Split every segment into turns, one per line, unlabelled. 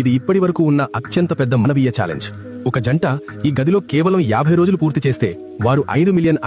ఇది ఇప్పటివరకు ఉన్న అత్యంత పెద్ద మానవీయ ఛాలెంజ్. ఒక జంట ఈ గదిలో కేవలం 50 రోజులు పూర్తి చేస్తే వారు $5 మిలియన్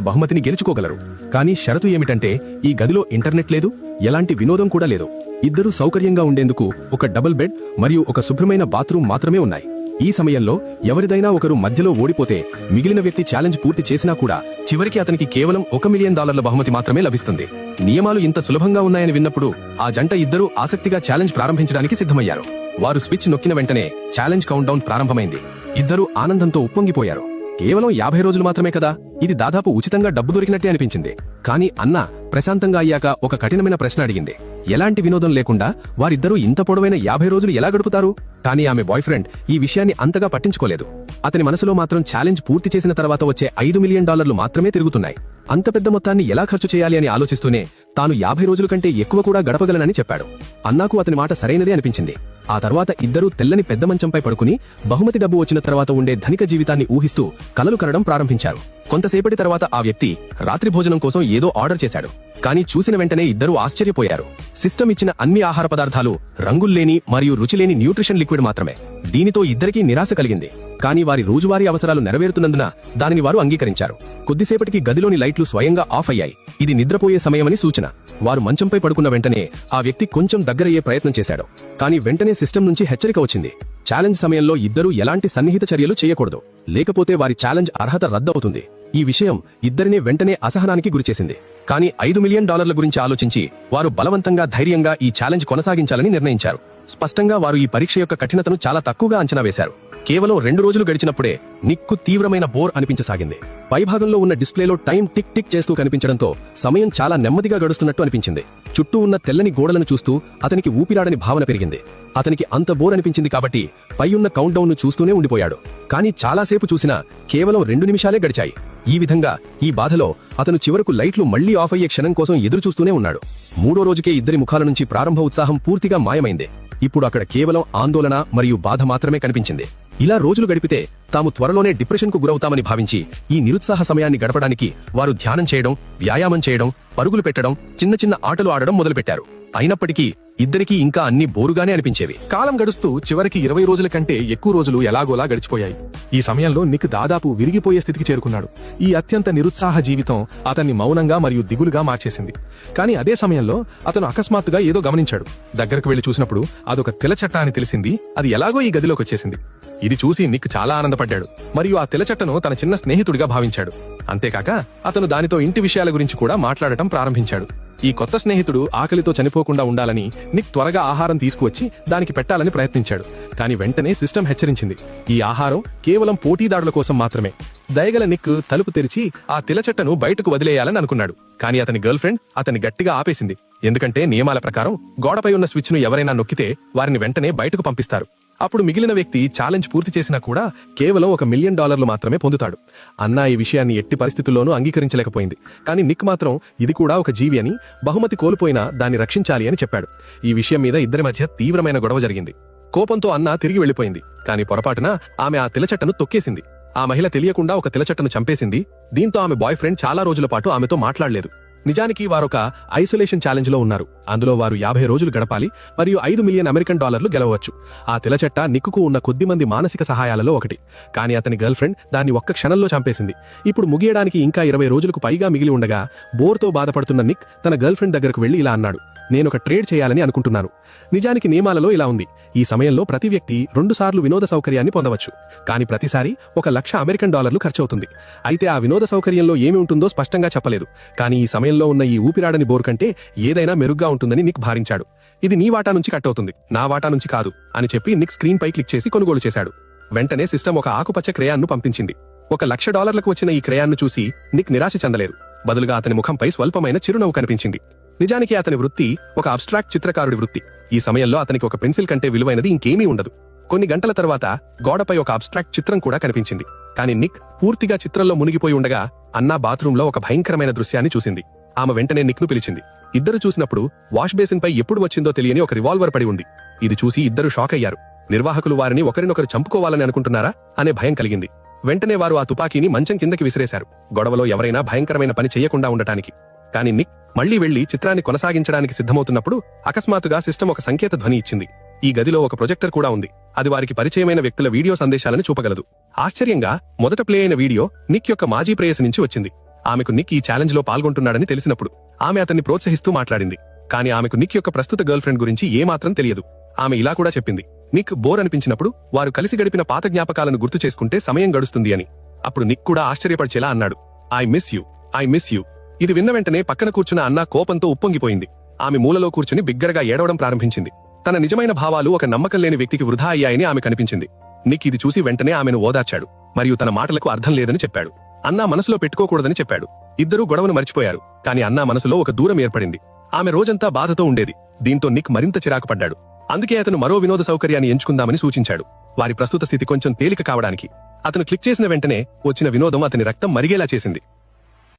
బహుమతిని గెలుచుకోగలరు. కానీ షరతు ఏమిటంటే ఈ గదిలో ఇంటర్నెట్ లేదు, ఎలాంటి వినోదం కూడా లేదు. ఇద్దరూ సౌకర్యంగా ఉండేందుకు ఒక డబుల్ బెడ్ మరియు ఒక శుభ్రమైన బాత్రూమ్ మాత్రమే ఉన్నాయి. ఈ సమయంలో ఎవరిదైనా ఒకరు మధ్యలో ఓడిపోతే మిగిలిన వ్యక్తి ఛాలెంజ్ పూర్తి చేసినా కూడా చివరికి అతనికి కేవలం $1 మిలియన్ బహుమతి మాత్రమే లభిస్తుంది. నియమాలు ఇంత సులభంగా ఉన్నాయని విన్నప్పుడు ఆ జంట ఇద్దరూ ఆసక్తిగా ఛాలెంజ్ ప్రారంభించడానికి సిద్ధమయ్యారు. వారు స్విచ్ నొక్కిన వెంటనే ఛాలెంజ్ కౌంట్ డౌన్ ప్రారంభమైంది. ఇద్దరూ ఆనందంతో ఉప్పొంగిపోయారు. కేవలం 50 రోజులు మాత్రమే కదా, ఇది దాదాపు ఉచితంగా డబ్బు దొరికినట్టే అనిపించింది. కానీ అన్న ప్రశాంతంగా అయ్యాక ఒక కఠినమైన ప్రశ్న అడిగింది. ఎలాంటి వినోదం లేకుండా వారిద్దరూ ఇంత పొడవైన 50 రోజులు ఎలా గడుపుతారు? కానీ ఆమె బాయ్ ఫ్రెండ్ ఈ విషయాన్ని అంతగా పట్టించుకోలేదు. అతని మనసులో మాత్రం ఛాలెంజ్ పూర్తి చేసిన తర్వాత వచ్చే $5 మిలియన్ మాత్రమే తిరుగుతున్నాయి. అంత పెద్ద మొత్తాన్ని ఎలా ఖర్చు చేయాలి అని ఆలోచిస్తూనే తాను 50 రోజుల కంటే ఎక్కువ కూడా గడపగలనని చెప్పాడు. అన్నాకు అతని మాట సరైనదే అనిపించింది. ఆ తర్వాత ఇద్దరూ తెల్లని పెద్ద మంచంపై పడుకుని బహుమతి డబ్బు వచ్చిన తర్వాత ఉండే ధనిక జీవితాన్ని ఊహిస్తూ కలలు కనడం ప్రారంభించారు. కొంతసేపటి తర్వాత ఆ వ్యక్తి రాత్రి భోజనం కోసం ఏదో ఆర్డర్ చేశాడు. కానీ చూసిన వెంటనే ఇద్దరూ ఆశ్చర్యపోయారు. సిస్టమ్ ఇచ్చిన అన్ని ఆహార పదార్థాలు రంగుల్లేని మరియు రుచిలేని న్యూట్రిషన్ లిక్విడ్ మాత్రమే. దీనితో ఇద్దరికీ నిరాశ కలిగింది. కానీ వారి రోజువారీ అవసరాలు నెరవేరుతున్నందున దానిని వారు అంగీకరించారు. కొద్దిసేపటికి గదిలోని లైట్లు స్వయంగా ఆఫ్ అయ్యాయి. ఇది నిద్రపోయే సమయమని సూచన. వారు మంచంపై పడుకున్న వెంటనే ఆ వ్యక్తి కొంచెం దగ్గరయ్యే ప్రయత్నం చేశాడు. కానీ వెంటనే సిస్టమ్ నుంచి హెచ్చరిక వచ్చింది. ఛాలెంజ్ సమయంలో ఇద్దరూ ఎలాంటి సన్నిహిత చర్యలు చేయకూడదు, లేకపోతే వారి ఛాలెంజ్ అర్హత రద్దవుతుంది. ఈ విషయం ఇద్దరినే వెంటనే అసహనానికి గురిచేసింది. కానీ $5 మిలియన్ గురించి ఆలోచించి వారు బలవంతంగా ధైర్యంగా ఈ ఛాలెంజ్ కొనసాగించాలని నిర్ణయించారు. స్పష్టంగా వారు ఈ పరీక్ష యొక్క కఠినతను చాలా తక్కువగా అంచనా వేశారు. కేవలం 2 రోజులు గడిచినప్పుడే నిక్కు తీవ్రమైన బోర్ అనిపించసాగింది. పైభాగంలో ఉన్న డిస్ప్లేలో టైం టిక్ టిక్ చేస్తూ కనిపించడంతో సమయం చాలా నెమ్మదిగా గడుస్తున్నట్టు అనిపించింది. చుట్టూ ఉన్న తెల్లని గోడలను చూస్తూ అతనికి ఊపిరాడని భావన పెరిగింది. అతనికి అంత బోర్ అనిపించింది కాబట్టి పై ఉన్న కౌంట్ డౌన్ ను చూస్తూనే ఉండిపోయాడు. కానీ చాలాసేపు చూసినా కేవలం 2 నిమిషాలే గడిచాయి. ఈ విధంగా ఈ బాధలో అతను చివరకు లైట్లు మళ్లీ ఆఫ్ అయ్యే క్షణం కోసం ఎదురుచూస్తూనే ఉన్నాడు. 3వ రోజుకే ఇద్దరి ముఖాల నుంచి ప్రారంభ ఉత్సాహం పూర్తిగా మాయమైంది. ఇప్పుడు అక్కడ కేవలం ఆందోళన మరియు బాధ మాత్రమే కనిపించింది. ఇలా రోజులు గడిపితే తాము త్వరలోనే డిప్రెషన్ కు గురవుతామని భావించి ఈ నిరుత్సాహ సమయాన్ని గడపడానికి వారు ధ్యానం చేయడం, వ్యాయామం చేయడం, పరుగులు పెట్టడం, చిన్న చిన్న ఆటలు ఆడడం మొదలుపెట్టారు. అయినప్పటికీ ఇద్దరికీ ఇంకా అన్ని బోరుగానే అనిపించేవి.
కాలం గడుస్తూ చివరికి 20 రోజుల కంటే ఎక్కువ రోజులు ఎలాగోలా గడిచిపోయాయి. ఈ సమయంలో నిక్ దాదాపు విరిగిపోయే స్థితికి చేరుకున్నాడు. ఈ అత్యంత నిరుత్సాహ జీవితం అతన్ని మౌనంగా మరియు దిగులుగా మార్చేసింది. కానీ అదే సమయంలో అతను అకస్మాత్తుగా ఏదో గమనించాడు. దగ్గరకు వెళ్లి చూసినప్పుడు అదొక తెల్లచట్ట అని తెలిసింది. అది ఎలాగో ఈ గదిలోకి వచ్చేసింది. ఇది చూసి నిక్ చాలా ఆనందపడ్డాడు మరియు ఆ తెల్లచట్టను తన చిన్న స్నేహితుడిగా భావించాడు. అంతేకాక అతను దానితో ఇంటి విషయాల గురించి కూడా మాట్లాడటం ప్రారంభించాడు. ఈ కొత్త స్నేహితుడు ఆకలితో చనిపోకుండా ఉండాలని నిక్ త్వరగా ఆహారం తీసుకువచ్చి దానికి పెట్టాలని ప్రయత్నించాడు. కానీ వెంటనే సిస్టమ్ హెచ్చరించింది, ఈ ఆహారం కేవలం పోటీదారుల కోసం మాత్రమే. దయగల నిక్ తలుపు తెరిచి ఆ తెల్లచెట్టను బయటకు వదిలేయాలని అనుకున్నాడు. కానీ అతని గర్ల్ ఫ్రెండ్ అతన్ని గట్టిగా ఆపేసింది. ఎందుకంటే నియమాల ప్రకారం గోడపై ఉన్న స్విచ్ ను ఎవరైనా నొక్కితే వారిని వెంటనే బయటకు పంపిస్తారు. అప్పుడు మిగిలిన వ్యక్తి ఛాలెంజ్ పూర్తి చేసినా కూడా కేవలం $1 మిలియన్ మాత్రమే పొందుతాడు. అన్నా ఈ విషయాన్ని ఎట్టి పరిస్థితుల్లోనూ అంగీకరించలేకపోయింది. కానీ నిక్ మాత్రం ఇది కూడా ఒక జీవి అని, బహుమతి కోల్పోయినా దాన్ని రక్షించాలి అని చెప్పాడు. ఈ విషయం మీద ఇద్దరి మధ్య తీవ్రమైన గొడవ జరిగింది. కోపంతో అన్నా తిరిగి వెళ్లిపోయింది. కానీ పొరపాటున ఆమె ఆ తెల్లచెట్టను తొక్కేసింది. ఆ మహిళ తెలియకుండా ఒక తెల్లచెట్టను చంపేసింది. దీంతో ఆమె బాయ్ ఫ్రెండ్ చాలా రోజుల పాటు ఆమెతో మాట్లాడలేదు. నిజానికి వారొక ఐసోలేషన్ ఛాలెంజ్ లో ఉన్నారు. అందులో వారు 50 రోజులు గడపాలి మరియు $5 మిలియన్ గెలవచ్చు. ఆ తెల్లచెట్ట నిక్కుకు ఉన్న కొద్దిమంది మానసిక సహాయాలలో ఒకటి. కానీ అతని గర్ల్ ఫ్రెండ్ దాన్ని ఒక్క క్షణంలో చంపేసింది. ఇప్పుడు ముగియడానికి ఇంకా 20 రోజులకు పైగా మిగిలి ఉండగా బోర్తో బాధపడుతున్న నిక్ తన గర్ల్ ఫ్రెండ్ దగ్గరకు వెళ్లి ఇలా అన్నాడు, నేనొక ట్రేడ్ చేయాలని అనుకుంటున్నాను. నిజానికి నియమాలలో ఇలా ఉంది, ఈ సమయంలో ప్రతి వ్యక్తి 2 సార్లు వినోద సౌకర్యాన్ని పొందవచ్చు. కానీ ప్రతిసారి $1,00,000 ఖర్చవుతుంది. అయితే ఆ వినోద సౌకర్యంలో ఏమి ఉంటుందో స్పష్టంగా చెప్పలేదు. కానీ ఈ సమయంలో ఉన్న ఈ ఊపిరాడని బోర్ కంటే ఏదైనా మెరుగ్గా ఉంటుందని నిక్ భావించాడు. ఇది నీ వాటా నుంచి కట్ అవుతుంది, నా వాటా నుంచి కాదు అని చెప్పి నిక్ స్క్రీన్ పై క్లిక్ చేసి కొనుగోలు చేశాడు. వెంటనే సిస్టమ్ ఒక ఆకుపచ్చ క్రేయాన్ను పంపించింది. $1,00,000 వచ్చిన ఈ క్రేయాన్ను చూసి నిక్ నిరాశ చెందలేదు. బదులుగా అతని ముఖంపై స్వల్పమైన చిరునవ్వు కనిపించింది. నిజానికి అతని వృత్తి ఒక అబ్స్ట్రాక్ట్ చిత్రకారుడి వృత్తి. ఈ సమయంలో అతనికి ఒక పెన్సిల్ కంటే విలువైనది ఇంకేమీ ఉండదు. కొన్ని గంటల తర్వాత గోడపై ఒక అబ్స్ట్రాక్ట్ చిత్రం కూడా కనిపించింది. కానీ నిక్ పూర్తిగా చిత్రంలో మునిగిపోయి ఉండగా అన్నా బాత్రూంలో ఒక భయంకరమైన దృశ్యాన్ని చూసింది. ఆమె వెంటనే నిక్ ను పిలిచింది. ఇద్దరు చూసినప్పుడు వాష్ బేసిన్ పై ఎప్పుడు వచ్చిందో తెలియని ఒక రివాల్వర్ పడి ఉంది. ఇది చూసి ఇద్దరు షాక్ అయ్యారు. నిర్వాహకులు వారిని ఒకరినొకరు చంపుకోవాలని అనుకుంటున్నారా అనే భయం కలిగింది. వెంటనే వారు ఆ తుపాకీని మంచం కిందకి విసిరేశారు, గొడవలో ఎవరైనా భయంకరమైన పని చెయ్యకుండా ఉండటానికి. కానీ నిక్ మళ్లీ వెళ్లి చిత్రాన్ని కొనసాగించడానికి సిద్ధమవుతున్నప్పుడు అకస్మాత్తుగా సిస్టమ్ ఒక సంకేత ధ్వని ఇచ్చింది. ఈ గదిలో ఒక ప్రొజెక్టర్ కూడా ఉంది. అది వారికి పరిచయమైన వ్యక్తుల వీడియో సందేశాలను చూపగలదు. ఆశ్చర్యంగా మొదట ప్లే అయిన వీడియో నిక్ యొక్క మాజీ ప్రేయసి నుంచి వచ్చింది. ఆమెకు నిక్ ఈ ఛాలెంజ్ లో పాల్గొంటున్నాడని తెలిసినప్పుడు ఆమె అతన్ని ప్రోత్సహిస్తూ మాట్లాడింది. కానీ ఆమెకు నిక్ యొక్క ప్రస్తుత గర్ల్ ఫ్రెండ్ గురించి ఏమాత్రం తెలియదు. ఆమె ఇలా కూడా చెప్పింది, నిక్ బోర్ అనిపించినప్పుడు వారు కలిసి గడిపిన పాత జ్ఞాపకాలను గుర్తు చేసుకుంటే సమయం గడుస్తుంది అని. అప్పుడు నిక్ కూడా ఆశ్చర్యపరిచేలా అన్నాడు, ఐ మిస్ యూ. ఇది విన్న వెంటనే పక్కన కూర్చున్న అన్నా కోపంతో ఉప్పొంగిపోయింది. ఆమె మూలలో కూర్చుని బిగ్గరగా ఏడవడం ప్రారంభించింది. తన నిజమైన భావాలు ఒక నమ్మకం లేని వ్యక్తికి వృధా అయ్యాయని ఆమె కనిపించింది. నిక్ ఇది చూసి వెంటనే ఆమెను ఓదార్చాడు మరియు తన మాటలకు అర్థం లేదని చెప్పాడు. అన్నా మనసులో పెట్టుకోకూడదని చెప్పాడు. ఇద్దరూ గొడవను మర్చిపోయారు. కానీ అన్నా మనసులో ఒక దూరం ఏర్పడింది. ఆమె రోజంతా బాధతో ఉండేది. దీంతో నిక్ మరింత చిరాకు పడ్డాడు. అందుకే అతను మరో వినోద సౌకర్యాన్ని ఎంచుకుందామని సూచించాడు. వారి ప్రస్తుత స్థితి కొంచెం తేలిక కావడానికి. అతను క్లిక్ చేసిన వెంటనే వచ్చిన వినోదం అతని రక్తం మరిగేలా చేసింది.